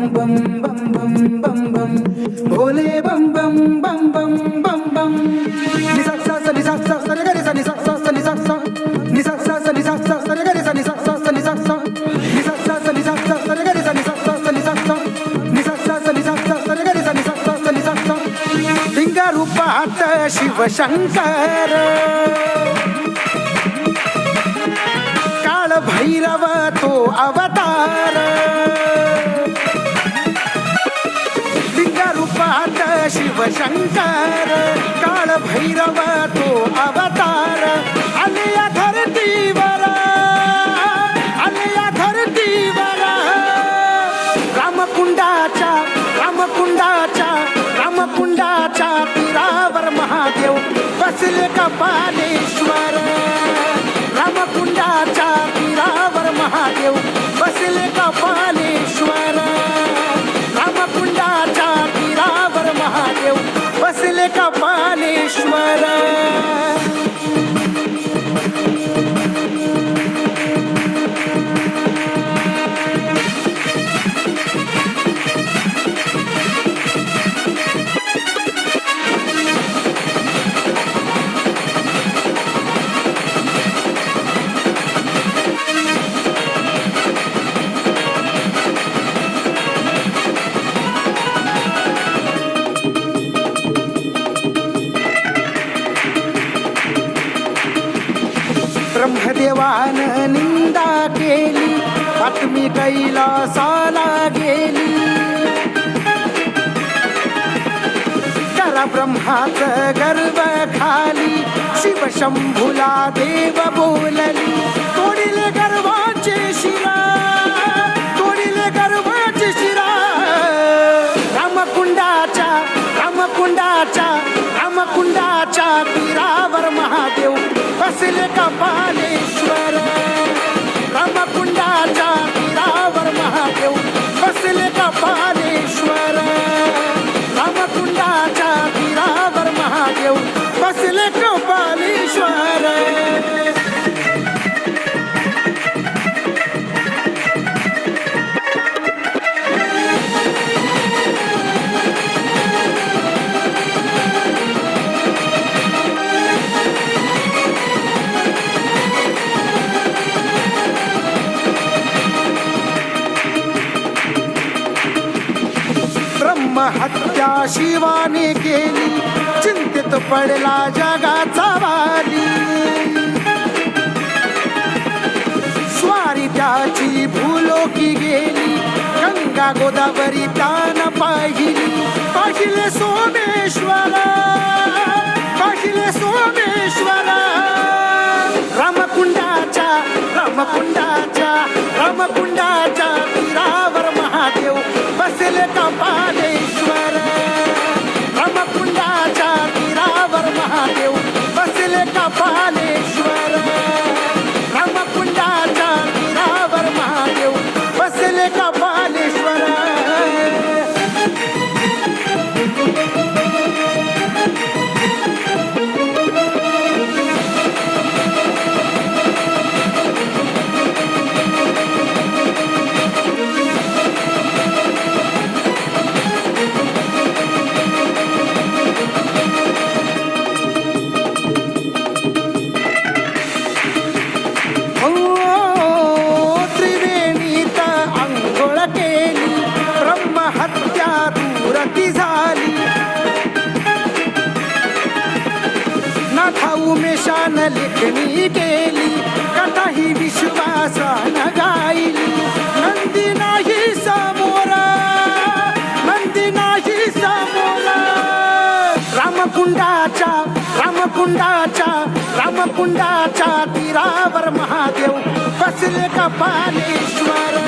बम बम बम बम बम भोले बम बम बम बम बम बम नि सा सा सा नि सा सा सा रे गा रे सा नि सा सा सा नि सा सा नि सा सा सा नि सा सा सा रे गा रे सा नि सा सा सा नि सा सा नि सा सा सा नि सा सा सा रे गा रे सा नि सा सा सा नि सा सा नि सा सा सा नि सा सा सा रे गा रे सा नि सा सा सा नि सा सा लिंग रूपात शिव शंकर काळ भैरव तो अवतार लिंग रूपात शिव शंकर काळ भैरव तो अवतार आलिया धरतीवर रामकुंडाच्या तीरावर महादेव बसले कपालेश्वर रामकुंडाच्या तीरावर महादेव बसले कपालेश्वर रामकुंडाच्या तीरावर महादेव बसले कपालेश्वर ब्रह्मदेवान निंदा केली बातमी कैलासाला गेली करा ब्रह्माच गर्व खाली शिव शंभूला देव बोलली तोडिले गर्वाचे शिरा रामकुंडाच्या तीरावर महादेव बसले कपालेश्वर रामकुंडाच्या तीरावर महादेव बसले कपालेश्वर रामकुंडाच्या तीरावर महादेव बसले कपालेश्वर हत्या शिवाने केली चिंतित पडला जगाचा वाली स्वारी त्याची भूलोकी गेली गंगा गोदावरी तान पाहिले सोमेश्वरा रामकुंडाच्या तीरावर महादेव बसले कपालेश्वर रामकुंडाच्या तीरावर महादेव बसले कपालेश्वर रामकुंडाच्या तीरावर महादेव बसले कपालेश्वर उमेशान लेखणी केली कथाही विश्वासान गायली नंदी नाही समोरा रामकुंडाच्या तीरावर महादेव बसले कपालेश्वर